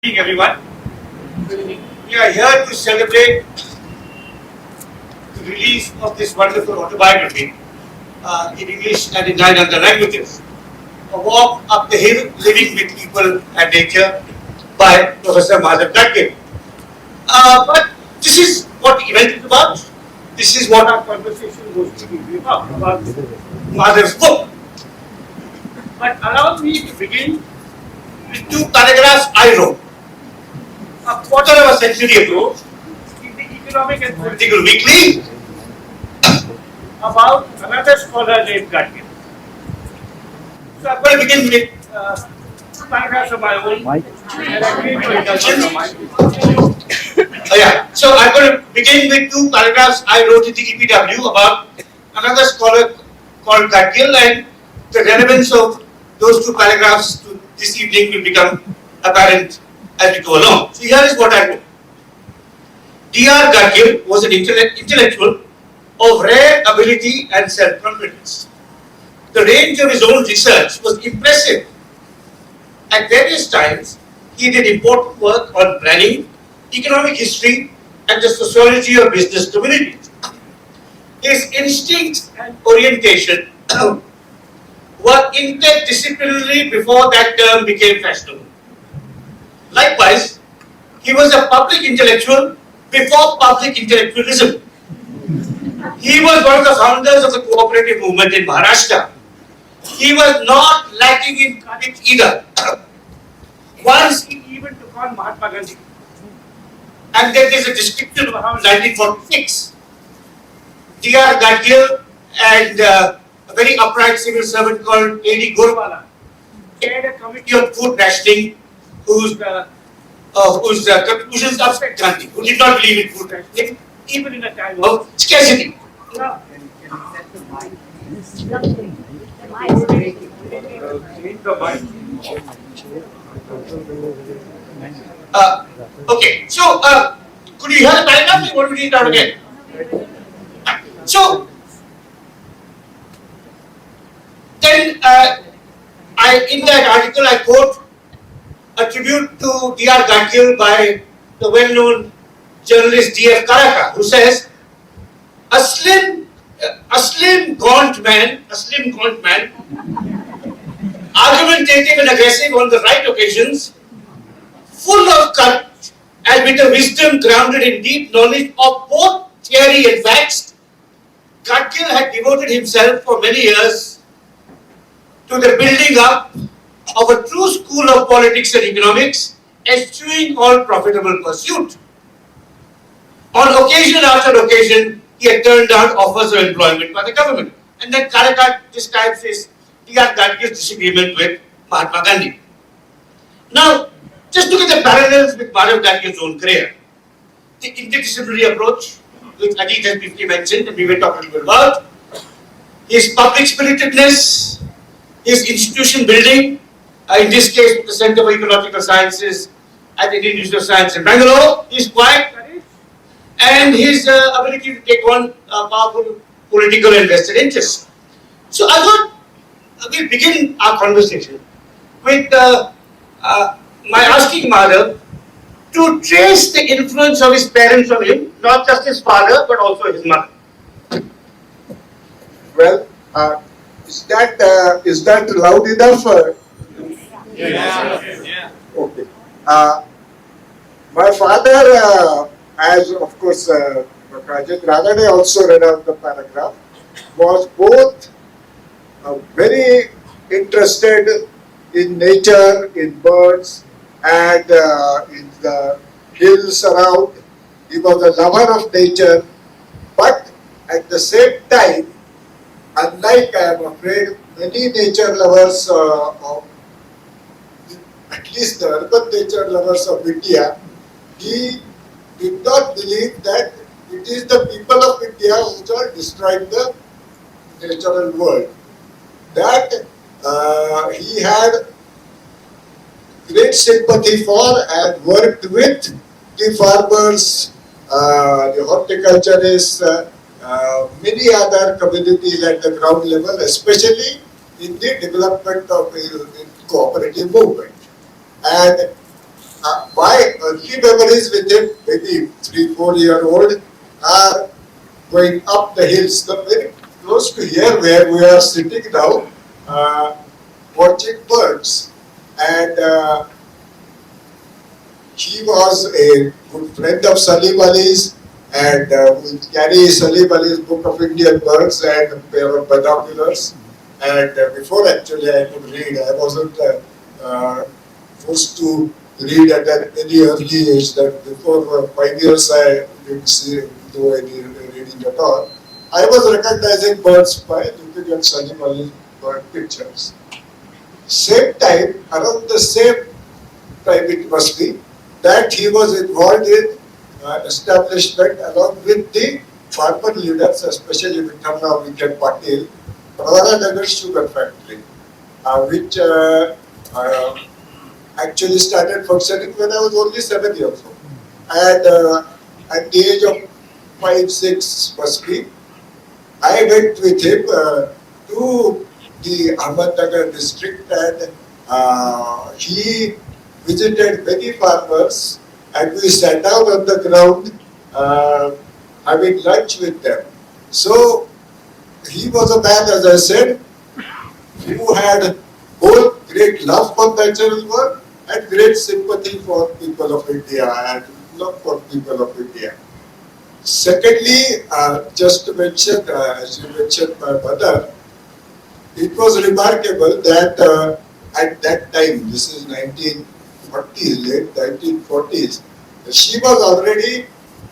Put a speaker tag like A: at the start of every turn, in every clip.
A: Good evening, everyone. We are here to celebrate the release of this wonderful autobiography in English and in 9 other languages. A Walk Up the Hill, Living with People and Nature by Professor Madhav Gadgil. But this is what the event is about. This is what our conversation was to be about Madhav's book. But allow me to begin with two paragraphs I wrote a quarter of a century ago in the Economic and Political Weekly about another scholar named Gadgil. So I'm going to begin with paragraphs of my own. So I'm going to begin with two paragraphs I wrote in the EPW about another scholar called Gadgil, and the relevance of those two paragraphs to this evening will become apparent as we go along. So here is what I wrote. D.R. Gadgil was an intellectual of rare ability and self-confidence. The range of his own research was impressive. At various times, he did important work on planning, economic history, and the sociology of business communities. His instincts and orientation were interdisciplinary before that term became fashionable. Likewise, he was a public intellectual before public intellectualism. He was one of the founders of the cooperative movement in Maharashtra. He was not lacking in courage either. Once he even took on Mahatma Gandhi. And then there's a description of around 1946. D.R. Gadgil and a very upright civil servant called A.D. Gorwala chaired a committee on food rationing whose conclusions upset Gandhi, who did not believe in food rationing, even in a time of scarcity. Okay, so could you hear the paragraph? You want me to read it out again? So then, in that article, I quote a tribute to D.R. Gadgil by the well-known journalist D.F. Karaka, who says, a slim, gaunt man, argumentative and aggressive on the right occasions, full of courage and with a wisdom grounded in deep knowledge of both theory and facts, Gadgil had devoted himself for many years to the building up of a true school of politics and economics, eschewing all profitable pursuit. On occasion after occasion, he had turned down offers of employment by the government. And then Karaka describes his D.R. Gadgil's disagreement with Mahatma Gandhi. Now, just look at the parallels with Madhav Gadgil's own career. The interdisciplinary approach, which Ajit has briefly mentioned and we were talking about, his public spiritedness, his institution building, in this case with the Centre for Ecological Sciences at the Indian Institute of Science in Bangalore, his quiet courage and his ability to take on powerful political and vested interests. So I thought we'll begin our conversation with my asking Madhav to trace the influence of his parents on him, not just his father but also his mother.
B: Well, is that loud enough?
A: Yeah.
B: Okay. My father, as of course Dr. Radade also read out the paragraph, was both very interested in nature, in birds, and in the hills around. He was a lover of nature, but at the same time, unlike, I am afraid, many nature lovers of at least the urban nature lovers of India, he did not believe that it is the people of India which are destroying the natural world. That he had great sympathy for and worked with the farmers, the horticulturists, many other communities at the ground level, especially in the development of the cooperative movement. And my early memories with him, maybe 3, 4 year old, are going up the hills, very close to here where we are sitting now, watching birds. And he was a good friend of Salim Ali's, and we carry Salim Ali's Book of Indian Birds and a pair of binoculars. And before actually I could read, I wasn't forced to read at an any early age. That before 5 years I didn't do any reading at all. I was recognizing birds by looking at Salim Ali's bird pictures. Same time, around the same time it must be, that he was involved in establishment along with the farmer leaders, especially Vithamna Vikan Patil, Nagar Sugar Factory, which actually started functioning when I was only 7 years old. And at the age of 5, 6 must be, I went with him to the Ahmednagar district, and he visited many farmers, and we sat down on the ground having lunch with them. So he was a man, as I said, who had both great love for natural work and great sympathy for people of India and love for people of India. Secondly, just to mention, as you mentioned my mother, it was remarkable that at that time, this is 1940s, late 1940s, she was already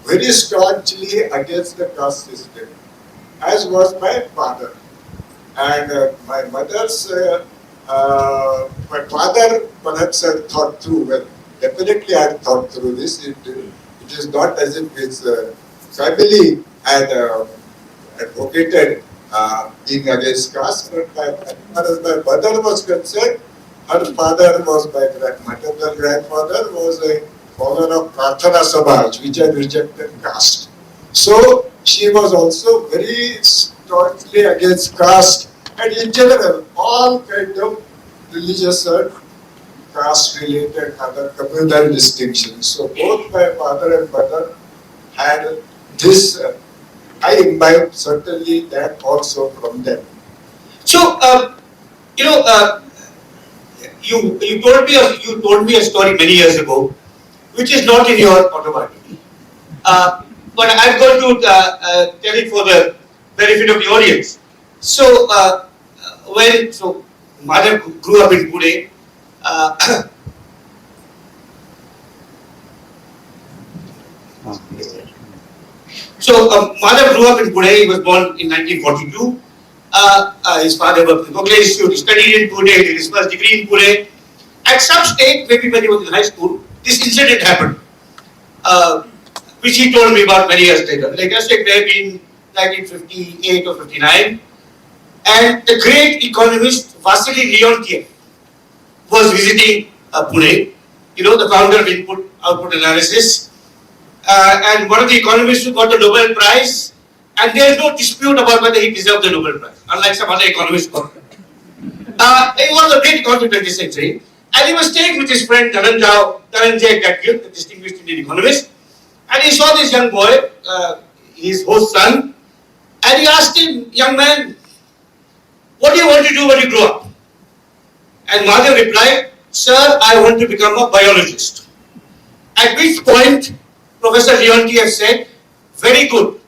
B: very staunchly against the caste system, as was my father. And my father perhaps had thought through, well, definitely had thought through this. It is not as if his family had advocated being against caste, but as far as my mother was concerned, her father was my maternal grandfather was a follower of Prarthana Samaj, which had rejected caste. So she was also very staunchly against caste, and in general, all kind of religious and caste-related other communal distinctions. So both my father and mother had this. I imbibed certainly that also from them.
A: So, you know, you told me a story many years ago, which is not in your autobiography. But I'm going to tell it for the benefit of the audience. So, so Madhav grew up in Pune. Madhav grew up in Pune. He was born in 1942. His father worked in Gokhale Institute. He studied in Pune. Did his first degree in Pune. At some stage, maybe when he was in high school, this incident happened, which he told me about many years later. Like I said, it may have been 1958 or 59. And the great economist Vasily Leontiev was visiting Pune, you know, the founder of input-output analysis, and one of the economists who got the Nobel Prize, and there is no dispute about whether he deserved the Nobel Prize, unlike some other economists got it. He was a great economist of the 20th century, and he was staying with his friend Dhananjay Gadgil, the distinguished Indian economist, and he saw this young boy, his host's son, and he asked him, "Young man, what do you want to do when you grow up?" And Madhav replied, "Sir, I want to become a biologist." At which point, Professor Leontiev said, "Very good.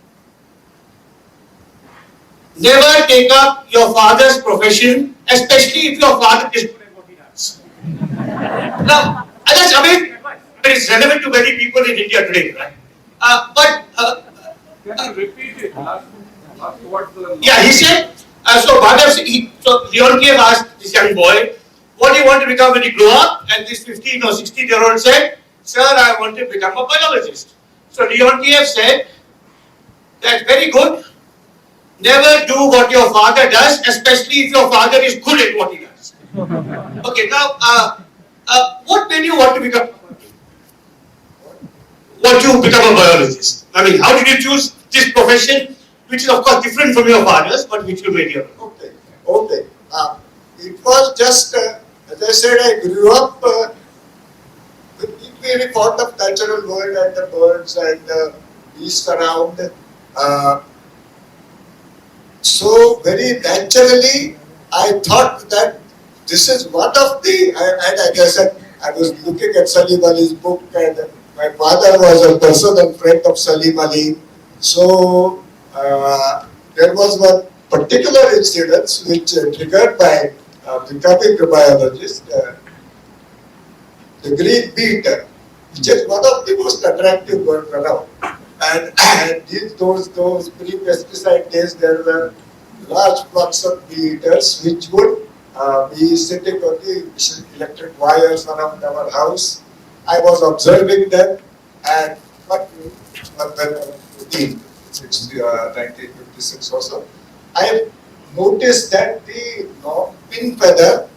A: Never take up your father's profession, especially if your father is good at what he does." Now, that's amazing advice. But it's relevant to many people in India today, right?
C: Can you repeat it? Last word.
A: Yeah, he said, so Leontiev asked this young boy, "What do you want to become when you grow up?" And this 15 or 16-year-old said, "Sir, I want to become a biologist." So Leontiev said, "That's very good. Never do what your father does, especially if your father is good at what he does." Okay, now, what made you want to become a biologist? I mean, how did you choose this profession, which is of course different from your father's, but which you made your own?
B: Okay. It was just, as I said, I grew up with very fond of natural world and the birds and the beasts around. So very naturally, I thought that this is one of the, and like I said, I was looking at Salim Ali's book, and my father was a personal friend of Salim Ali. So there was one particular incident which triggered my becoming a biologist, the green beetle, which is one of the most attractive birds around. And those pre-pesticide days, there were large flocks of bee eaters which would be sitting on the electric wires around our house. I was observing them, and but when I was 14, 1956 or so, I noticed that the pin feather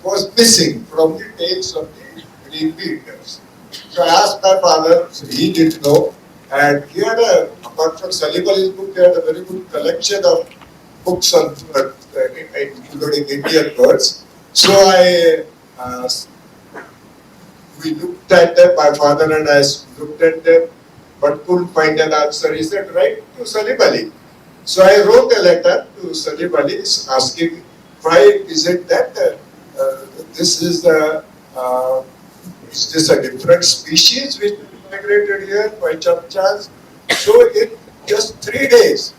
B: was missing from the tails of the green bee eaters. So I asked my father, so he didn't know, and he had apart from Salim Ali's book, he had a very good collection of books on including Indian birds. So we looked at them, my father and I looked at them, but couldn't find an answer. He said, write to Salim Ali. So I wrote a letter to Salim Ali asking why is it that this is this a different species which migrated here by chance? So in just 3 days,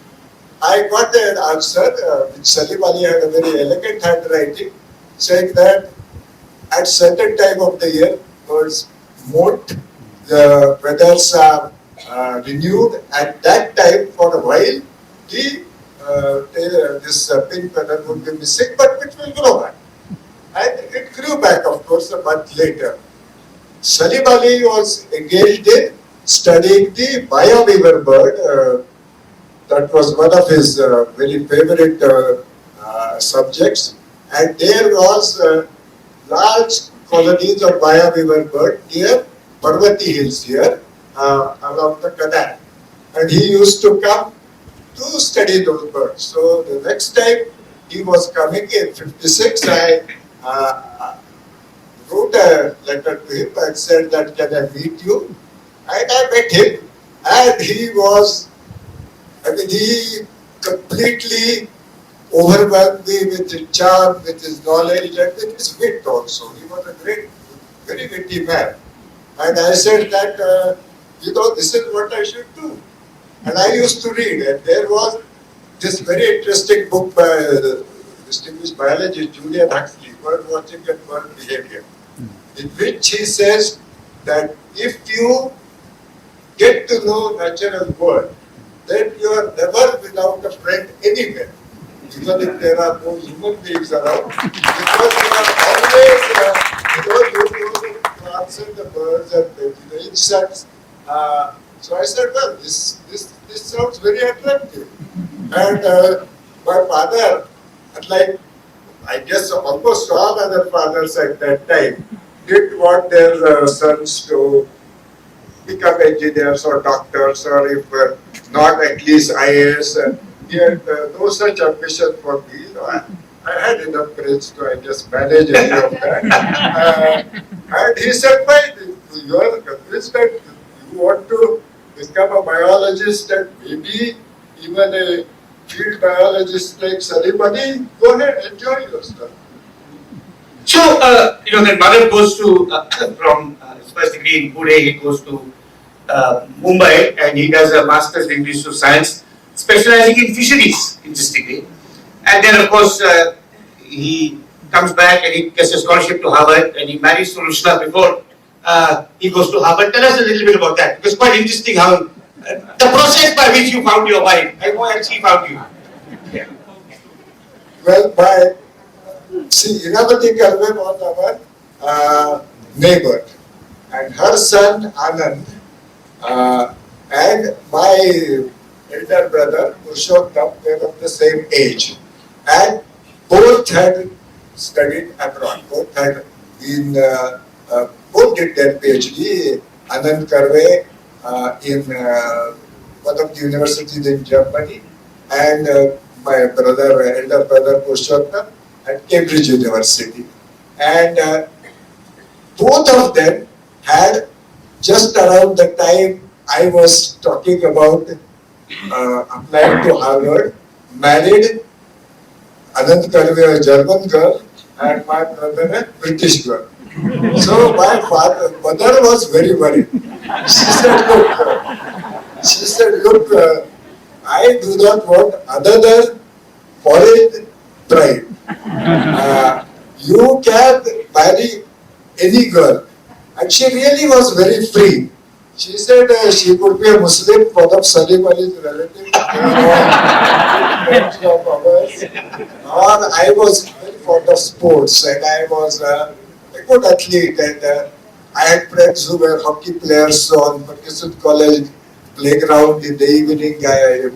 B: I got an answer which Salim Ali had a very elegant handwriting, saying that at certain time of the year, birds molt, the weathers are renewed. At that time, for a while, this pin feather would be missing, but it will grow back. And it grew back, of course, a month later. Salim Ali was engaged in studying the bioweaver bird. That was one of his very favorite subjects. And there was large colonies of bioweaver bird near Parvati Hills here, along the canal. And he used to come to study those birds. So the next time he was coming in 56, I wrote a letter to him and said that can I meet you? And I met him, and he was, he completely overwhelmed me with his charm, with his knowledge, and with his wit also. He was a great, very witty man. And I said that, this is what I should do. And I used to read, and there was this very interesting book by the distinguished biologist Julian Huxley, Bird Watching and Bird Behavior, in which he says that if you get to know natural world, then you are never without a friend anywhere, even if there are no human beings around, because you are always, you answer the birds and the insects. So I said, well, this sounds very attractive. And my father, like I guess almost all other fathers at that time, did want their sons to become engineers or doctors, or if not, at least IAS. He had no such ambition for me. I had enough brains to, I guess, manage any of that. And he said, fine, you are convinced that you want to become a biologist and maybe even a field biologist like Salim Ali, go ahead, enjoy yourself.
A: So, then Madhav goes to, from his first degree in Pune, he goes to Mumbai, and he does a master's in History of Science, specializing in fisheries, interestingly. And then, of course, he comes back and he gets a scholarship to Harvard, and he marries Surushna before he goes to Harvard. Tell us a little bit about that, because it's quite interesting how the process by which you found your wife, and how she found you. Yeah.
B: Well, Inamati Kalve was our neighbor, and her son Anand and my elder brother Purushottam were of the same age, and both had studied abroad. Both had been, both did their PhD. Anand Karve in one of the universities in Germany, and my brother, elder brother Purushottam at Cambridge University. And both of them had just around the time I was talking about applying to Harvard, married Anand Karve, a German girl, and my brother a British girl. So my mother was very worried. She said, look, I do not want another foreign bride. You can marry any girl. And she really was very free. She said she could be a Muslim, Madhav Salim Ali's relative, friends of ours. Or I was very fond of sports and I was a good athlete and I had friends who were hockey players. So on Ferguson College playground in the evening I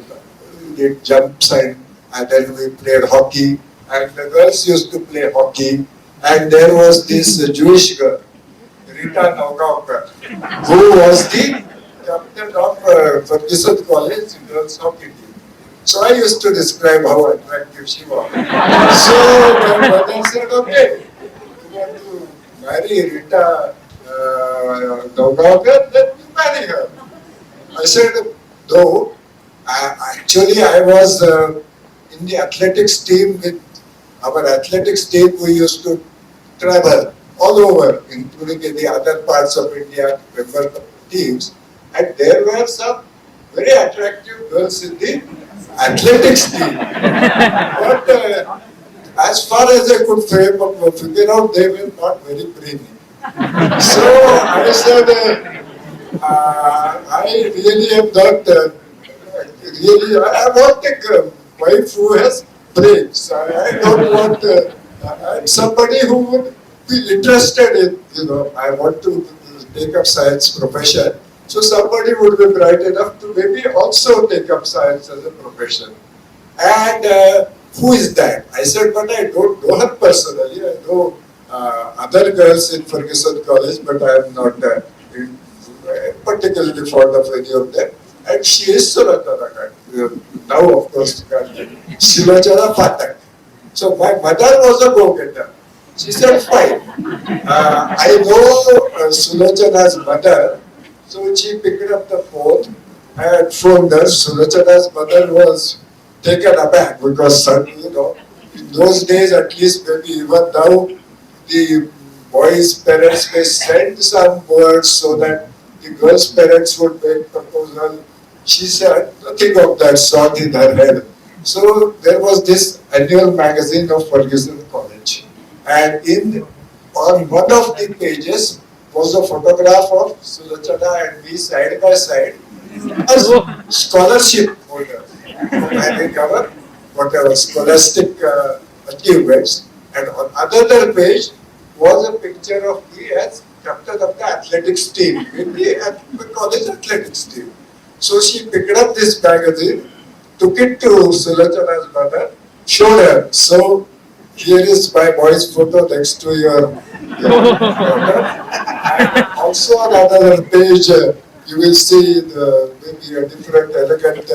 B: did jumps and then we played hockey and the girls used to play hockey and there was this Jewish girl, Rita Naugaonkar, who was the captain of Ferguson College girls hockey team. So I used to describe how attractive she was. So my mother said, okay, you want to marry Rita Naugaonkar, then you marry her. I said, no, actually I was in the athletics team with our athletics team, we used to travel all over, including in the other parts of India, member teams, and there were some very attractive girls in the athletics team. But as far as I could figure out, they were not very brainy. So I said, I really am not, I want a wife who has brains. I don't want somebody who would be interested in, I want to take up science profession. So somebody would be bright enough to maybe also take up science as a profession. And who is that? I said, but I don't know her personally. I know other girls in Ferguson College, but I am not particularly fond of any of them. And she is Suratana. Now, of course, Silachara Patak. So my mother was a go-getter. She said, fine. I know Sulachana's mother, so she picked up the phone and phoned her. Sulachana's mother was taken aback because, in those days, at least maybe even now, the boys' parents may send some words so that the girls' parents would make proposal. She said nothing of that sort in her head. So there was this annual magazine of Ferguson College. And on one of the pages was a photograph of Sulachana and me side by side as scholarship holders, having our whatever scholastic achievements. And on another page was a picture of me as captain of the athletics team, in the college athletics team. So she picked up this magazine, took it to Sulachana's mother, showed her. So here is my boy's photo next to your daughter. And also on another page, you will see maybe a different elegant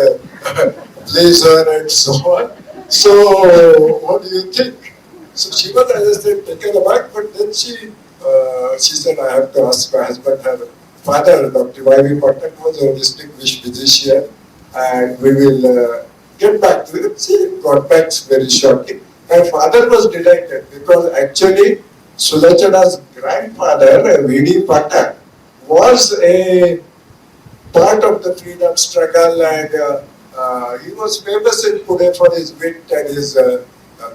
B: blazer and so on. So what do you think? So she was, as I said, taken aback, but then she said, I have to ask my husband. Her father, Dr. Y.V. Patak, was a distinguished physician, and we will get back to it. She got back very shortly. My father was delighted because actually Sulachana's grandfather, V.D. Patak, was a part of the freedom struggle, and he was famous in Pune for his wit and his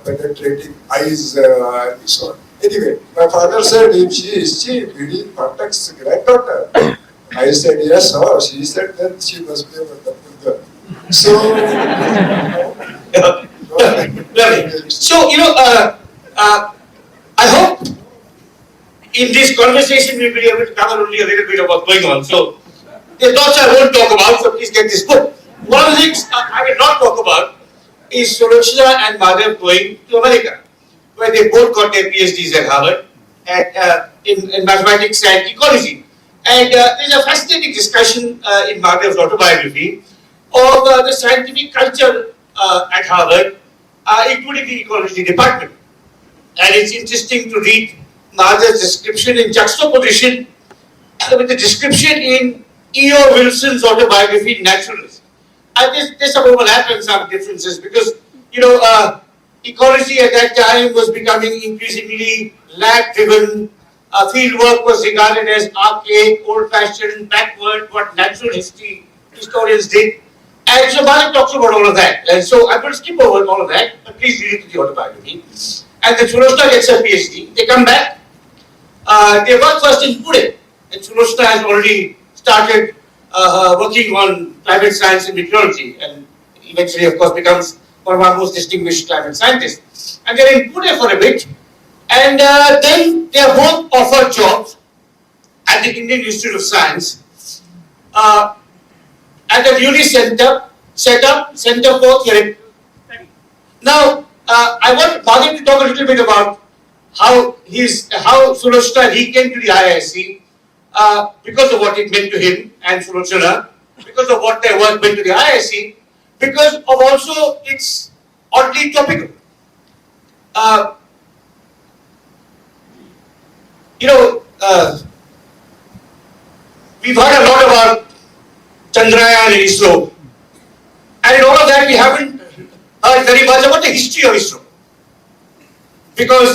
B: penetrating eyes. So on. Anyway, my father said, if she is V.D. Patak's granddaughter? I said, yes, oh. She said, then she must be a wonderful girl. So,
A: so, I hope in this conversation we'll be able to cover only a little bit of what's going on. So, the thoughts I won't talk about, so please get this book. One of the things I will not talk about is Sulachana and Madhav going to America, where they both got their PhDs at Harvard in mathematics and ecology. And there's a fascinating discussion in Madhav's autobiography of the scientific culture at Harvard, including the ecology department. And it's interesting to read Madhav's description in juxtaposition with the description in E.O. Wilson's autobiography, Naturalism. There's some overlap and some differences because, ecology at that time was becoming increasingly lab-driven. Fieldwork was regarded as archaic, old-fashioned, backward, what natural history historians did. And so Madhav talks about all of that. And so I'm going to skip over all of that, but please read it to the autobiography. And then Sulochana gets her PhD. They come back. They work first in Pune. And Sulochana has already started working on climate science and meteorology, and eventually, of course, becomes one of our most distinguished climate scientists. And they're in Pune for a bit, and then they are both offered jobs at the Indian Institute of Science, at the newly set up Center for Theoretical Study. Now, I want Madhav to talk a little bit about how Sulochana he came to the IISc. Because of what it meant to him and Sulochana, because of what their work meant to the IISc, because of also its oddly topical. We've heard a lot about Chandrayaan and ISRO, and in all of that we haven't heard very much about the history of ISRO. Because,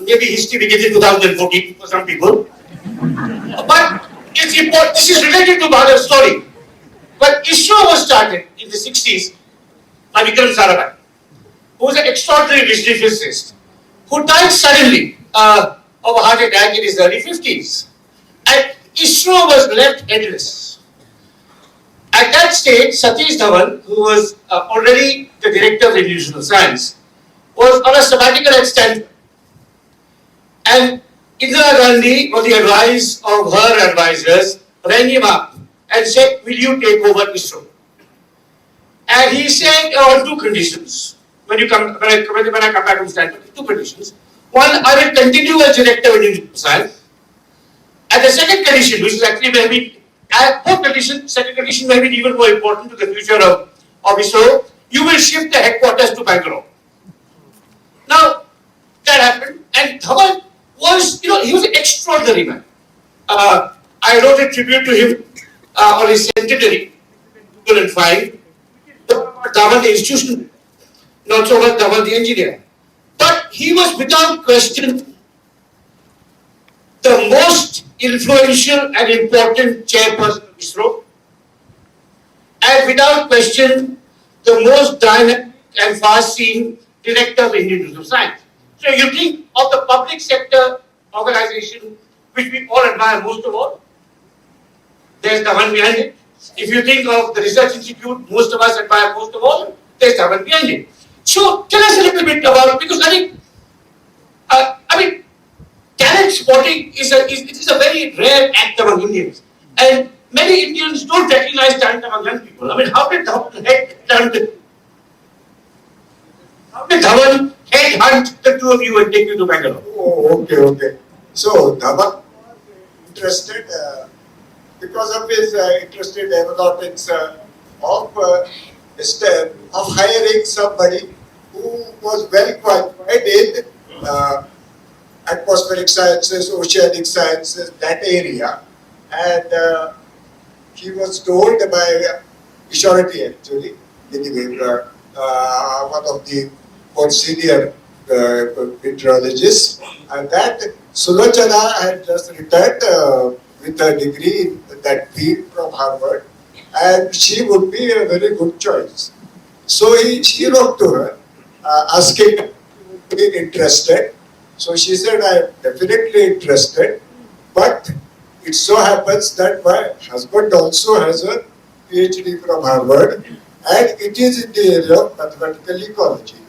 A: maybe history begins in 2014 for some people. But it's important, this is related to Madhav's story. But ISRO was started in the 60s by Vikram Sarabhai, who was an extraordinary visionary physicist, who died suddenly of a heart attack in his early 50s. And ISRO was left headless. At that stage, Satish Dhawan, who was already the director of the Institute of Science, was on a sabbatical at Stanford. And Indira Gandhi, on the advice of her advisors, rang him up and said, "Will you take over ISRO?" And he said, on two conditions. When I come back from Stanford, two conditions. One, I will continue as director of Institute of Science. And the second condition, which is actually maybe, both conditions, second condition may be even more important to the future of ISRO, you will shift the headquarters to Bangalore. Now, that happened, and Dhawan was, he was an extraordinary man. I wrote a tribute to him on his centenary, 2005. Dhawan the institution, not so much Dhawan the engineer. But he was without question the most influential and important chairperson of ISRO, and without question the most dynamic and fast-seeing director of the Indian Institute of Science. So you think of the public sector organization which we all admire most of all, there's Dhawan behind it. If you think of the research institute most of us admire most of all, there's Dhawan behind it. So tell us a little bit about, because I think, talent spotting is a very rare act among Indians, and many Indians don't recognize talent among young people. How did Dhawan headhunt the two of you and take you to Bangalore?
B: Oh, okay. So Dhawan interested because of his interest in aeronautics of hiring somebody who was well qualified in atmospheric sciences, oceanic sciences, that area, and he was told by Ishorati actually, anyway, one of the more senior meteorologists, and that Sulochana had just returned with a degree in that field from Harvard, and she would be a very good choice. So she wrote to her asking to be interested. So she said, "I am definitely interested, but it so happens that my husband also has a PhD from Harvard, and it is in the area of mathematical ecology."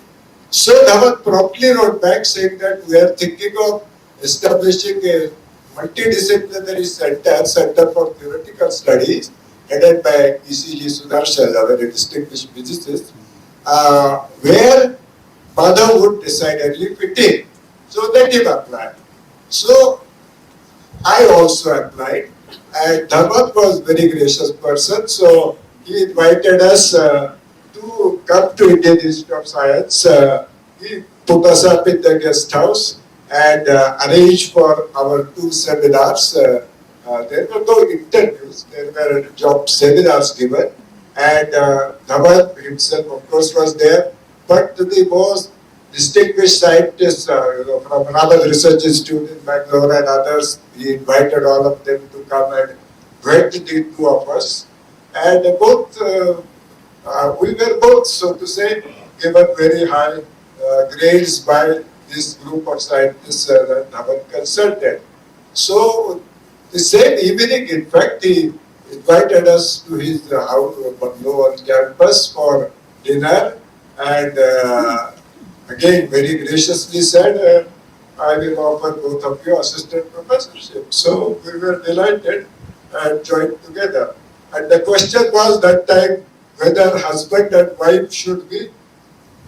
B: So Dhawan promptly wrote back saying that we are thinking of establishing a multidisciplinary center for theoretical studies, headed by ECG Sudarshan, a very distinguished physicist, where Madhav would decidedly fit in. So let him apply. So I also applied, and Dhawan was a very gracious person, so he invited us to come to Indian Institute of Science. He put us up in the guest house and arranged for our two seminars, there were no interviews, there were job seminars given, and Dhawan himself, of course, was there. But the most distinguished scientists, from another research institute in Bangalore and others, he invited all of them to come and went the two of us. And both, we were both, so to say, given very high grades by this group of scientists that Dhawan consulted. So the same evening, in fact, he invited us to his house, bungalow on campus for dinner, and again very graciously said, I will offer both of you assistant professorship. So we were delighted and joined together. And the question was that time whether husband and wife should be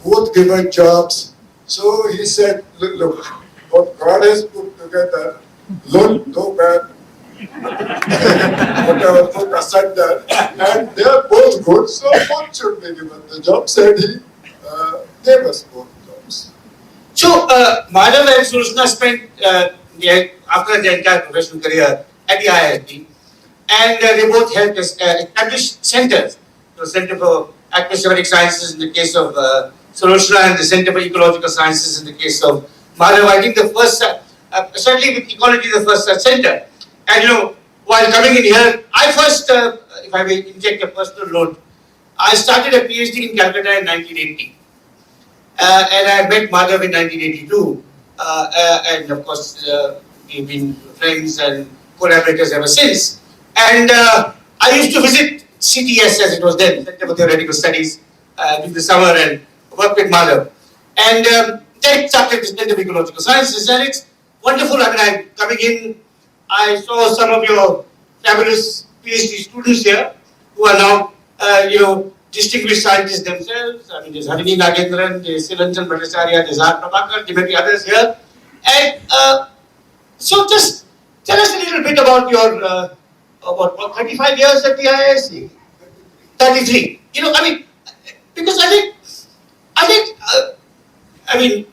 B: both given jobs. So he said, look, what God has put together, look, no man, whatever put asunder, and they are both good, so both should be given the jobs, and he gave us both jobs.
A: So, Madhav and Sushna spent after their entire professional career at the IIT, and they both helped establish centers. The Center for Atmospheric Sciences in the case of Sushna, and the Center for Ecological Sciences in the case of Madhav. I think the first, certainly with ecology, the first such center. And while coming in here, I first, if I may inject a personal note, I started a PhD in Calcutta in 1980. And I met Madhav in 1982. And of course, we've been friends and collaborators ever since. And I used to visit CTS, as it was then, Center for Theoretical Studies, in the summer and work with Madhav. And then started the Center of Ecological Sciences, and it's wonderful. I mean, I'm coming in, I saw some of your fabulous PhD students here who are now, distinguished scientists themselves. I mean, there's Harini Nagendran, there's Silanjan Bhattacharya, there's R. Prabhakar, there may be others here. And so just tell us a little bit about your, about 35 years at the IISc? 33. Because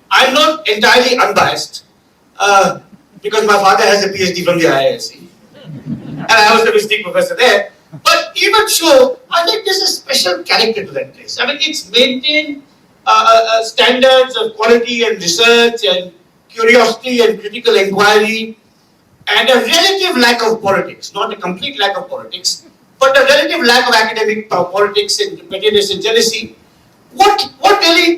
A: I'm not entirely unbiased, because my father has a PhD from the IISc, and I was the visiting professor there. But even so, I think there's a special character to that place. I mean, it's maintained standards of quality and research and curiosity and critical inquiry, and a relative lack of politics, not a complete lack of politics, but a relative lack of academic politics and pettiness and jealousy. What really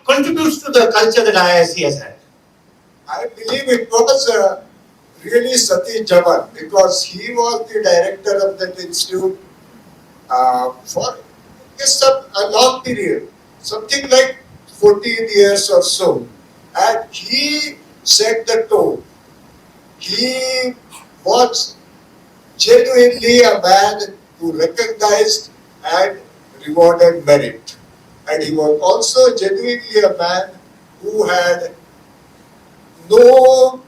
A: contributes to the culture that IISc has had?
B: I believe it was really Satish Dhawan, because he was the director of that institute for a long period, something like 14 years or so. And he set the tone. He was genuinely a man who recognized and rewarded merit. And he was also genuinely a man who had no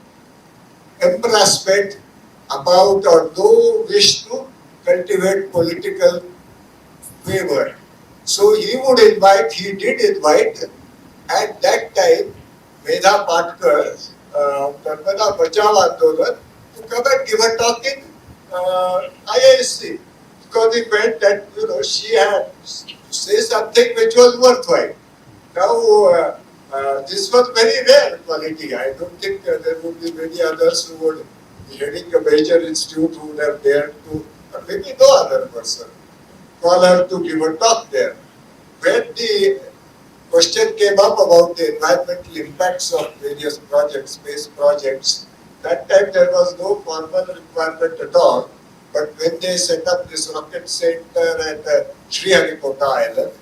B: embarrassment about or no wish to cultivate political favor. So he would invite, he did invite, at that time, Medha Patkar, Narmada Bachao Andolan, to come and give a talk in IISc, because he felt that she had to say something which was worthwhile. Now this was very rare quality. I don't think there would be many others who would be heading a major institute who would have dared to, or maybe no other person, call her to give a talk there. When the question came up about the environmental impacts of various projects, space projects, that time there was no formal requirement at all. But when they set up this rocket center at Sriharikota Island,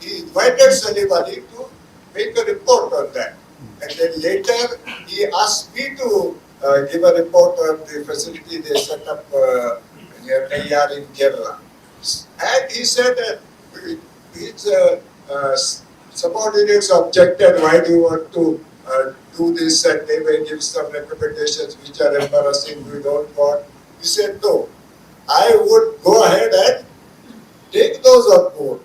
B: he invited Salim Ali to make a report on that. And then later he asked me to give a report on the facility they set up near Nayyar in Kerala. And he said his subordinates objected, why do you want to do this, and they may give some recommendations which are embarrassing, we don't want. He said, no, I would go ahead and take those on board.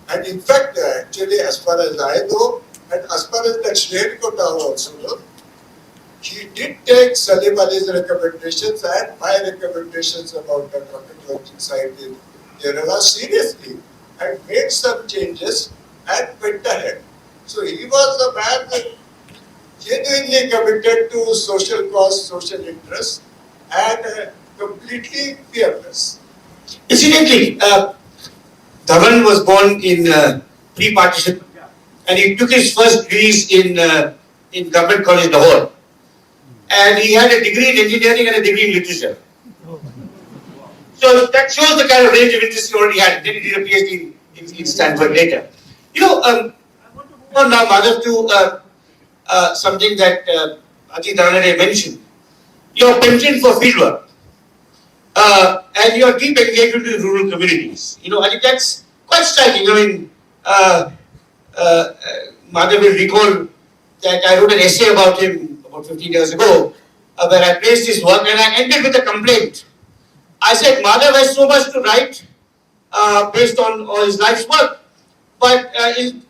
B: And in fact, actually, as far as I know, and as far as that Sriharikota also know, he did take Salim Ali's recommendations and my recommendations about the traffic launching site in Kerala seriously and made some changes and went ahead. So he was a man genuinely committed to social cause, social interest, and completely fearless.
A: Incidentally, Dhawan was born in pre-partition, and he took his first degrees in Government College Lahore, and he had a degree in engineering and a degree in literature. So that shows the kind of range of interest he already had. Then he did a PhD in Stanford later. I want to move on now, Madhav, to something that Ajit Ranade mentioned. Your penchant for fieldwork and your deep engagement with rural communities. I think that's quite striking. Madhav will recall that I wrote an essay about him about 15 years ago, where I praised his work and I ended with a complaint. I said, Madhav has so much to write based on all his life's work, but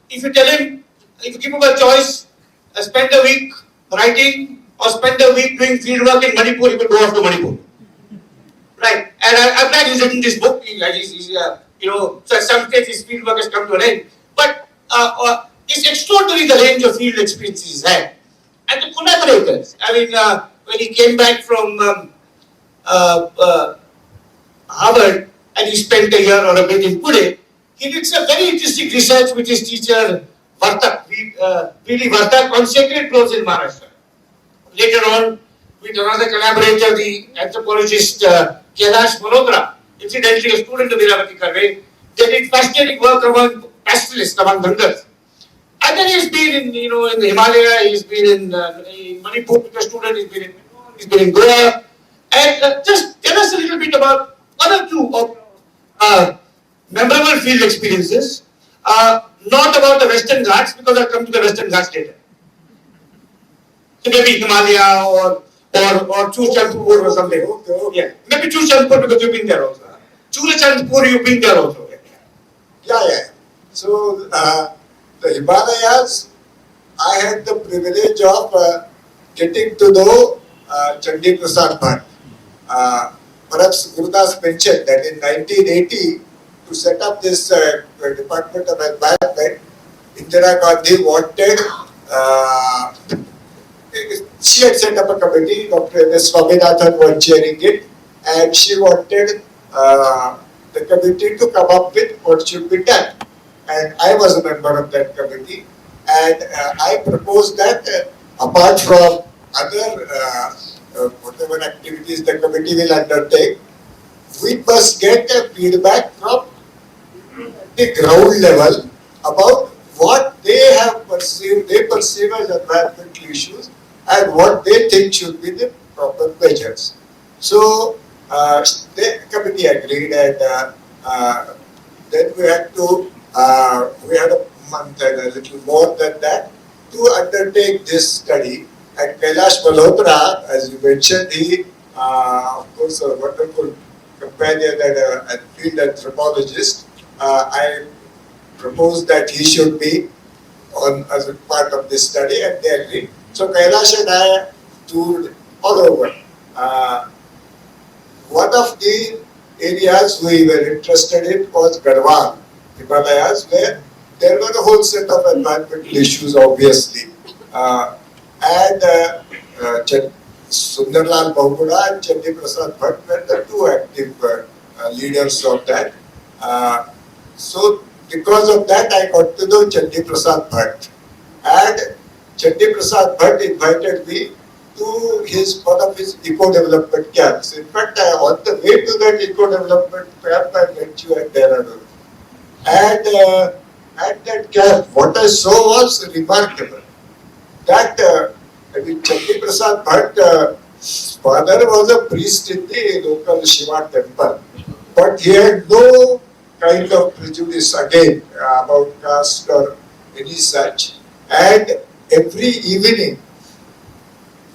A: if you tell him, if you give him a choice, spend a week writing or spend a week doing field work in Manipur, he will go off to Manipur. Right, and I'm glad he's written this book. So at some stage his field work has come to an end. But it's extraordinary the range of field experiences he's had. And the collaborators. When he came back from Harvard and he spent a year or a bit in Pune, he did some very interesting research with his teacher Vartak, P.D. Vartak, on sacred groves in Maharashtra. Later on, with another collaborator, the anthropologist Kailash Malhotra, incidentally a student of Veeravati Karve, they did fascinating work among pastoralists, among Dhangas. And then he's been in the Himalaya, he's been in Manipur with a student, he's been in Goa. And just tell us a little bit about one or two of memorable field experiences, not about the Western Ghats, because I'll come to the Western Ghats later. So maybe Himalaya or Churachandpur or something.
B: Okay.
A: Yeah, maybe Churachandpur because you've been there also. Churachandpur, you've been there also.
B: Yeah. So the Himalayas, I had the privilege of getting to know Chandi Prasad Bhatt. Perhaps Gurudas mentioned that in 1980, to set up this Department of Environment, Indira Gandhi wanted, she had set up a committee, Dr. M.S. Swaminathan was chairing it, and she wanted the committee to come up with what should be done. And I was a member of that committee, and I proposed that apart from other whatever activities the committee will undertake, we must get feedback from the ground level about what they have perceived, they perceive as environmental issues and what they think should be the proper measures. So the committee agreed, and then we had a month and a little more than that to undertake this study. And Kailash Malhotra, as you mentioned, he, of course, a wonderful companion and a field anthropologist. I proposed that he should be on as a part of this study, and they agreed. So Kailash and I toured all over. One of the areas we were interested in was Garhwal, Himalayas, where there were a whole set of environmental issues, obviously. Sundarlal Bahuguna and Chandi Prasad Bhatt were the two active leaders of that. So because of that, I got to know Chandi Prasad Bhatt. And Chandi Prasad Bhatt invited me to one of his eco-development camps. In fact, on the way to that eco-development camp, I met you at Dehradun. And at that camp, what I saw was remarkable. That Chandi Prasad Bhatt's father was a priest in the local Shiva temple, but he had no kind of prejudice again about caste or any such. And every evening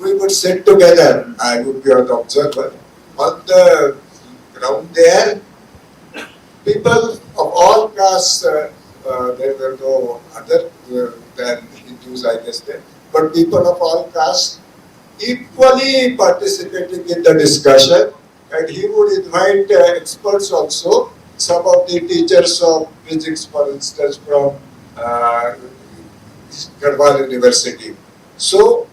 B: we would sit together. I would be an observer on the ground there. People of all castes, there were no other than Hindus, I guess, there, but people of all castes equally participating in the discussion, and he would invite experts also, some of the teachers of physics, for instance, from uh, Garhwal University. So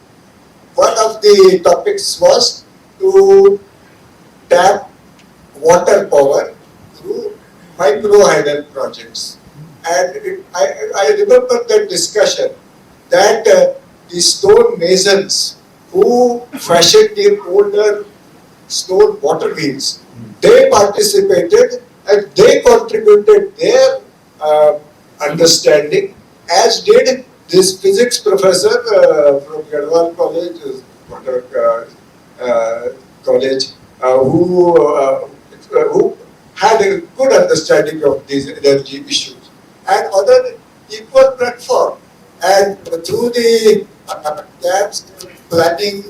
B: one of the topics was to tap water power through micro-hydel projects. And I remember that discussion that the stone masons who fashioned the older stone water wheels, they participated and they contributed their understanding, as did this physics professor from Gadwal College, college, who had a good understanding of these energy issues. And on an equal platform, and through the gaps planning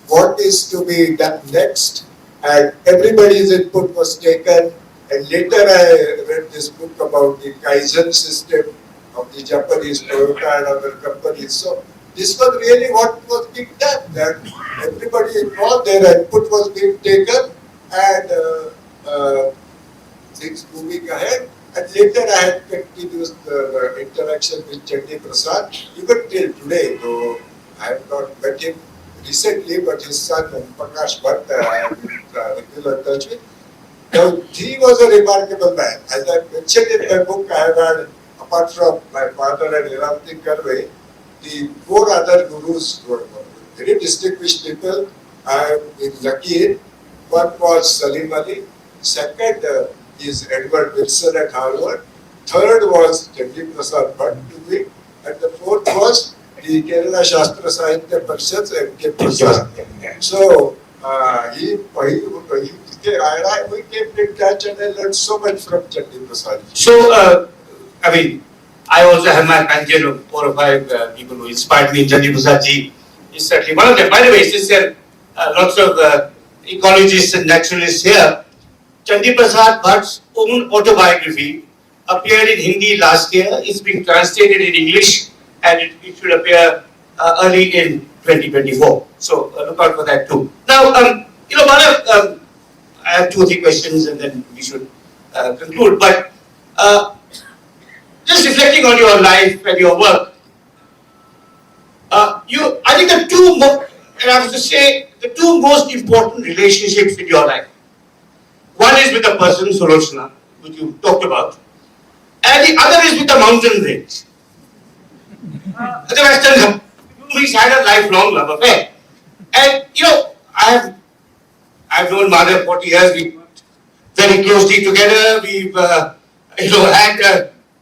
B: what is to be done next, and everybody's input was taken. And later I read this book about the Kaizen system of the Japanese Toyota and other companies. So this was really what was being done, that everybody involved, their input was being taken, and things moving ahead. And later I had continued the interaction with Chandi Prasad, even till today, though I have not met him recently, but his son Prakash Bhatt, I am regular touch with. Now, he was a remarkable man. As I mentioned in my book, I have had, apart from my father and Hiramti Karve, the 4 other gurus who were very distinguished people I have been lucky in. One was Salim Ali, second is Edward Wilson at Harvard, third was Chandi Prasad Bhatt to me, and the fourth was the Kerala Shastra Sahitya Parishad's M.K. Prasad. So, we came in touch and I learned so much from Chandi Prasad.
A: So, I also have my pantheon of 4 or 5 people who inspired me. Chandi Prasad ji is certainly one of them. By the way, since there are lots of ecologists and naturalists here, Chandi Prasad Bhatt's own autobiography appeared in Hindi last year. It's been translated in English and it should appear early in 2024. So look out for that too. Now, Madhav, I have 2 or 3 questions and then we should conclude. But just reflecting on your life and your work, I think the 2 most important relationships in your life. One is with the person, Sulochana, which you talked about, and the other is with the mountain range. The Western Ghats. We've had a lifelong love affair. And, I've known Madhav 40 years, we worked very closely together, we've, had,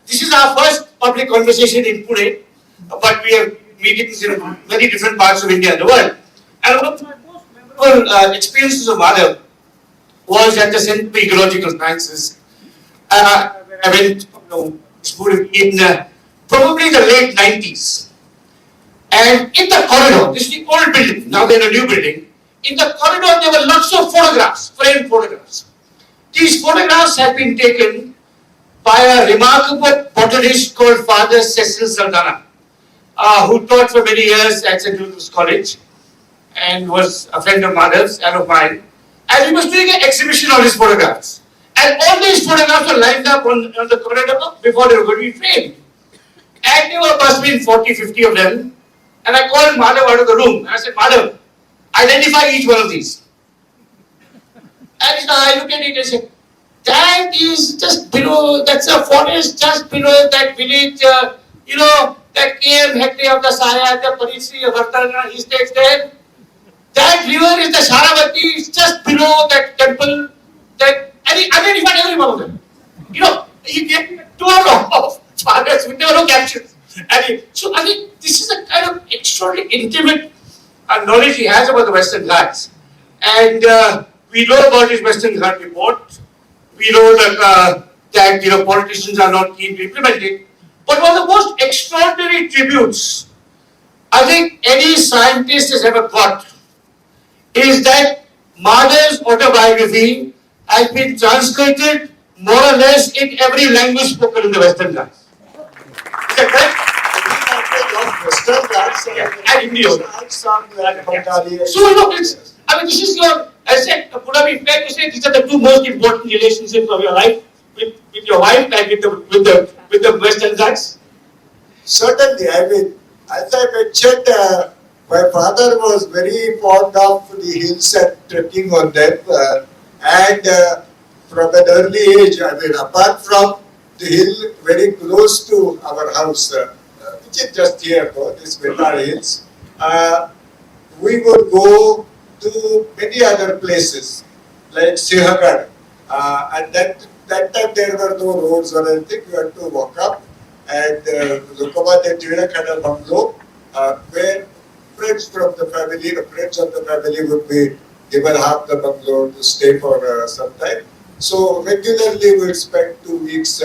A: this is our first public conversation in Pune, but we have meetings in many different parts of India and the world. And one of my most memorable experiences of Madhav was at the Centre for Ecological Sciences. I went, in probably the late 90s. And in the corridor, this is the old building, now they're a new building. In the corridor, there were lots of photographs, framed photographs. These photographs had been taken by a remarkable botanist called Father Cecil Saldana, who taught for many years at St. Joseph's College and was a friend of Madhav's and of mine. And he was doing an exhibition of his photographs. And all these photographs were lined up on the corridor before they were going to be framed. And there were must have been 40, 50 of them. And I called Madhav out of the room and I said, Madhav, identify each one of these. And I looked at it and said, that is just below, that's a forest just below that village, that KM Hector of the Saya, the Parisri of Vartana, he stays there. That river is the Sharavati, it's just below that temple. That, and he identified every one of them. He gave me a tour of fathers with no captions. So I think this is a kind of extraordinary intimate knowledge he has about the Western Ghats. And we know about his Western Ghat report. We know that politicians are not keen to implement it. But one of the most extraordinary tributes I think any scientist has ever got is that Madhav's autobiography has been translated more or less in every language spoken in the Western Ghats. Is that correct?
B: Western Ghats
A: and India.
B: and some like Bengali.
A: So, it's, I mean, this is your, as I said, would I be fair to say these are the two most important relationships of your life with your wife and with the Western Ghats?
B: Certainly, I mean, as I mentioned, my father was very fond of the hills and trekking on them, and from an early age, I mean, apart from the hill very close to our house, which is just here, though, this Vitar Hills, we would go to many other places, like Sihagar, and that time there were no roads or anything, you had to walk up. And Lukoma de Tirak had a bungalow where friends from the family, the friends of the family would be given half the bungalow to stay for some time. So regularly we would spend 2 weeks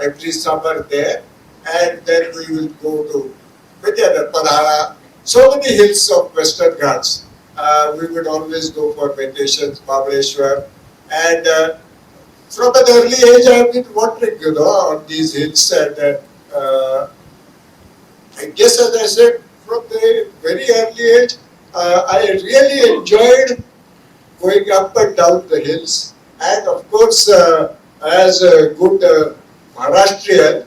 B: every summer there, and then we will go to many other Padhara, so many hills of Western Ghats. We would always go for vacations, Mahabaleshwar, and from an early age, I have been wandering, on these hills, and I guess, as I said, from the very early age, I really enjoyed going up and down the hills. And of course, as a good Maharashtrian,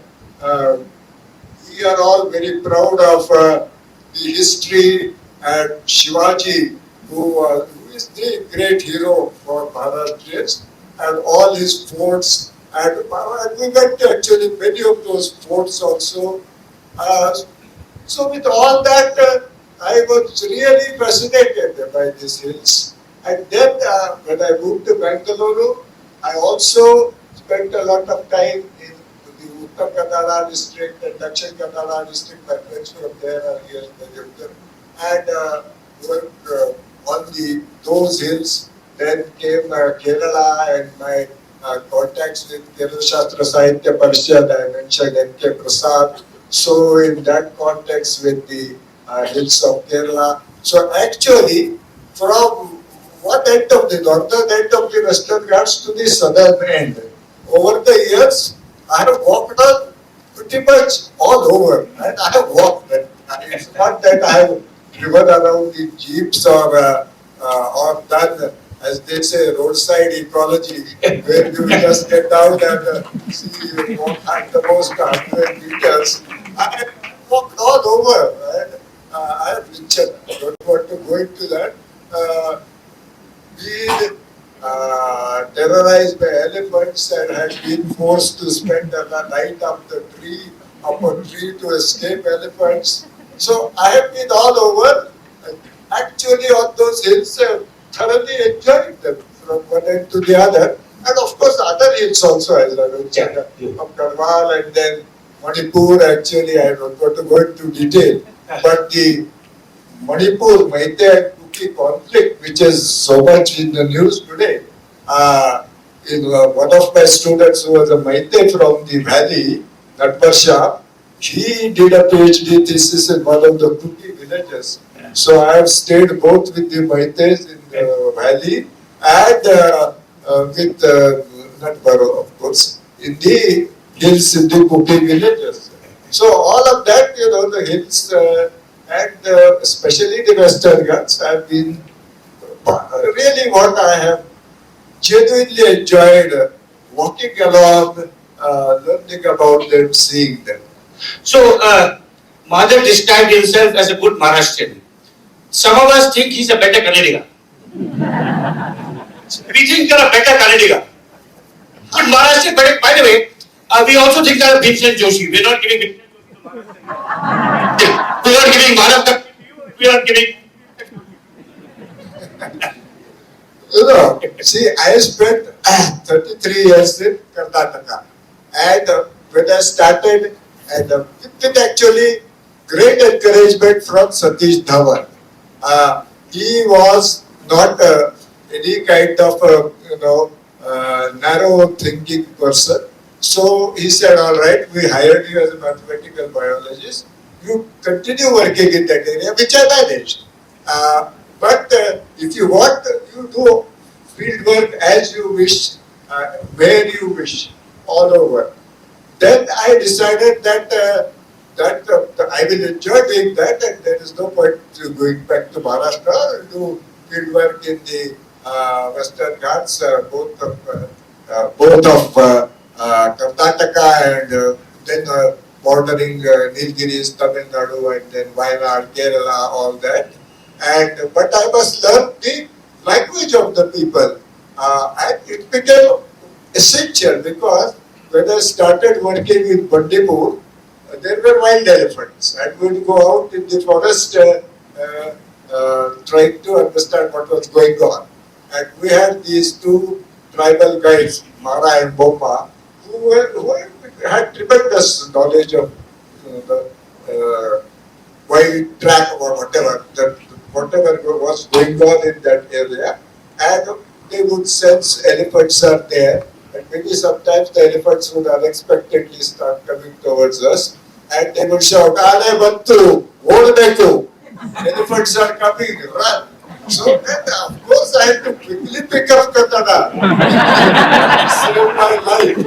B: we are all very proud of the history and Shivaji, who is the great hero for Maharashtrians, and all his forts, and we went to actually many of those forts also. So with all that, I was really fascinated by these hills. And then when I moved to Bangalore, I also spent a lot of time in the Uttar Kannada district and Dakshin Kannada district. My friends from there are here in the Yuktar. And worked on those hills. Then came Kerala and my contacts with Kerala Shastra Sahitya Parishad. I mentioned N.K. Prasad. So in that context with the hills of Kerala. So actually, from one end of the northern end of the Western Ghats to the southern end, over the years, I have walked on pretty much all over. And I have walked. It's not that I have driven around in jeeps or done, as they say, roadside ecology, where you just get out and see walk at the most 100 meters. I have walked all over. And, I have mentioned, I don't want to go into that. Been terrorized by elephants and had been forced to spend the night up a tree to escape elephants. So I have been all over. Actually, on those hills, thoroughly enjoying them from one end to the other. And of course, other hills also, as I mentioned, from Garhwal and then Manipur. Actually, I don't want to go into detail. But the Manipur, Meitei and Kuki conflict, which is so much in the news today, one of my students who was a Meitei from the valley, Natparsha, he did a PhD thesis in one of the Kuki villages. So I have stayed both with the Meiteis in the valley and with Natbaro, of course, in the hills in the Kuki villages. So all of that, the hills and especially the Western Ghats have been really what I have genuinely enjoyed walking along, learning about them, seeing them.
A: So, Madhav described himself as a good Maharashtrian. Some of us think he's a better Kannadiga. We think you're a better Kannadiga. Good Maharashtrian, but by the way, we also think that Bhimsen Joshi. We're not giving Madhav Gadgil. We are giving.
B: See, I spent 33 years in Karnataka, and when I started, and with actually great encouragement from Satish Dhawan. He was not any kind of narrow thinking person. So he said, all right, we hired you as a mathematical biologist. You continue working in that area, which I managed. But if you want, you do field work as you wish, where you wish, all over. Then I decided that that I will enjoy doing that, and there is no point to going back to Maharashtra. I will do field work in the Western Ghats, both of Karnataka and then bordering Nilgiris, Tamil Nadu, and then Wayanad, Kerala, all that. And but I must learn the language of the people, and it became essential because when I started working with Bandipur, there were wild elephants, and we would go out in the forest trying to understand what was going on. And we had these two tribal guides, Mara and Bomma, who had tremendous knowledge of the wild track or whatever was going on in that area, and they would sense elephants are there, and maybe sometimes the elephants would unexpectedly start coming towards us, and they would shout, "Ale Bantu, Odabeku, elephants are coming, run." So then, of course, I had to quickly pick up Kannada. Save my life.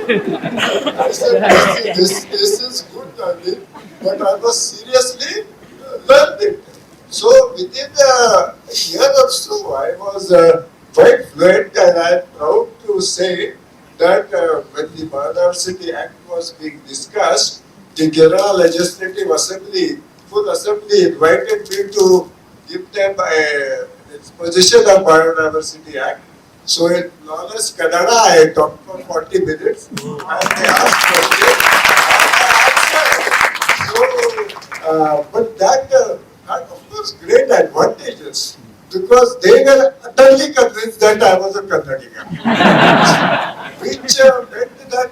B: I said, this is good, Nandi, but I was seriously learning. So within a year or so, I was quite fluent, and I am proud to say that when the Biodiversity Act was being discussed, the Kerala Legislative Assembly, full assembly, invited me to give them a exposition of Biodiversity Act. So in flawless Kannada, I talked for 40 minutes, and they asked questions, and I answered. So, but that had, of course, great advantages, because they were utterly convinced that I was a Kannadiga. Which meant that,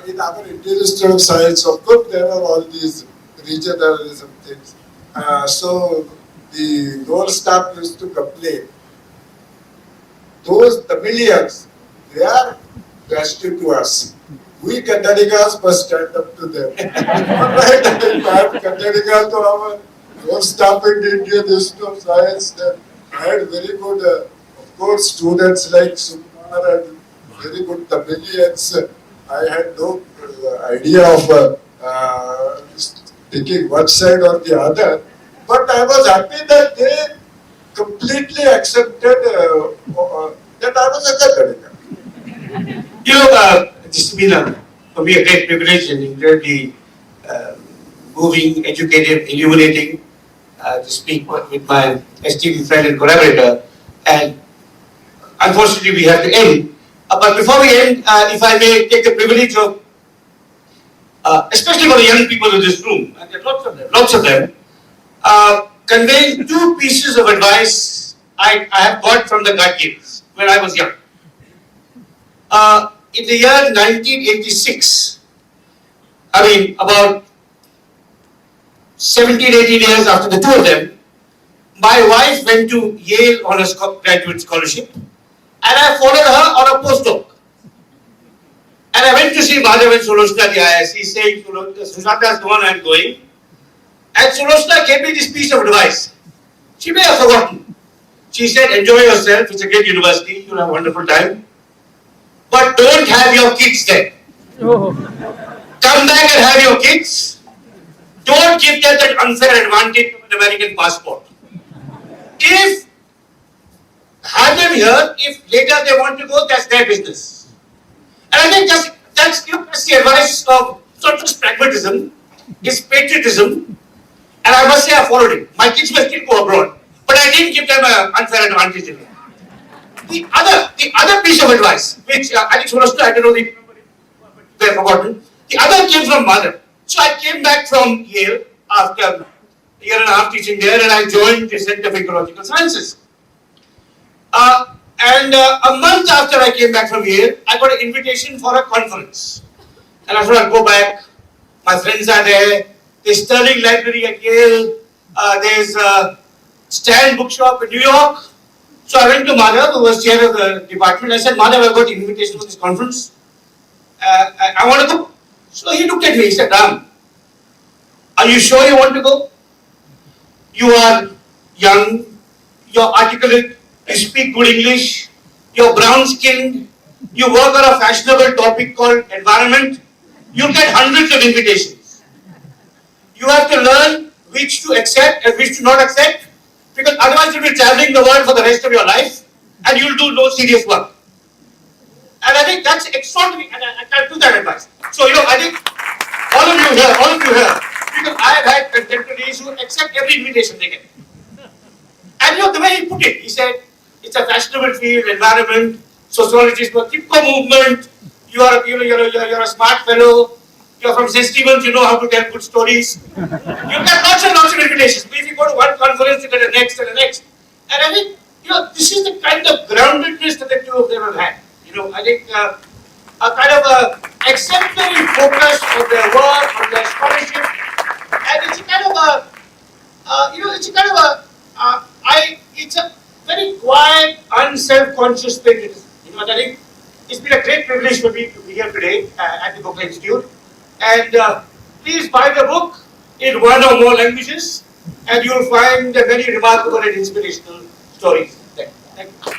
B: in our Indian Institute of Science, of course, there are all these regionalism things. So the lower staff used to complain. Those Tamilians, they are trusted to us. We Kannadigas must stand up to them. Right? If I have Kannadiga to our lower staff in the Indian Institute of Science, then I had very good, of course, students like Sumar and very good Tamilians. I had no idea of picking one side or the other, but I was happy that they completely accepted that I was a Kannadiga.
A: You know, this has been for me a great privilege and incredibly moving, educative, illuminating to speak with my esteemed friend and collaborator. And unfortunately, we have to end. But before we end, if I may take the privilege of, especially for the young people in this room, and there are lots of them, conveying two pieces of advice I have got from the Gadgils when I was young. In the year 1986, about 17, 18 years after the two of them, my wife went to Yale on a graduate scholarship, and I followed her on a postdoc. And I went to see Madhav and Sulochana, the IIC, saying, Sushanta is the one I am going. And Sulochana gave me this piece of advice. She may have forgotten. She said, enjoy yourself, it's a great university, you'll have a wonderful time. But don't have your kids there. Oh. Come back and have your kids. Don't give them that unfair advantage of an American passport. If have them here, if later they want to go, that's their business. And I think that's the advice of, it's not just pragmatism, it's patriotism. And I must say I followed it. My kids may still go abroad, but I didn't give them an unfair advantage in it. The other piece of advice, which I think Sulochana, I don't know if they've forgotten. The other came from Madhav. So I came back from Yale after a year and a half teaching there, and I joined the Center for Ecological Sciences. And a month after I came back from Yale, I got an invitation for a conference. And I thought I'd go back. My friends are there. There's Sterling Library at Yale. There's a Strand Bookshop in New York. So I went to Madhav, who was chair of the department. I said, Madhav, I got an invitation for this conference. I want to go. So he looked at me. He said, Ram, are you sure you want to go? You are young. You're articulate. You speak good English. You're brown-skinned. You work on a fashionable topic called environment. You'll get hundreds of invitations. You have to learn which to accept and which to not accept, because otherwise you'll be traveling the world for the rest of your life and you'll do no serious work. And I think that's extraordinary, and I can't do that advice. So, I think all of you here, because I have had contemporaries who accept every invitation they get. And the way he put it, he said, it's a fashionable field, environment, sociology is for Tipco movement, you're a smart fellow, you're from St. Stephen's, you know how to tell good stories. You get lots and lots of invitations. But if you go to one conference, you get the next and the next. And I think, this is the kind of groundedness that the two of them have had. I think a kind of a exemplary focus on their work, on their scholarship, and it's a kind of it's a very quiet, unself-conscious thing. And I think it's been a great privilege for me to be here today at the Gokhale Institute. And please buy the book in one or more languages, and you will find very remarkable and inspirational stories there. Thank you.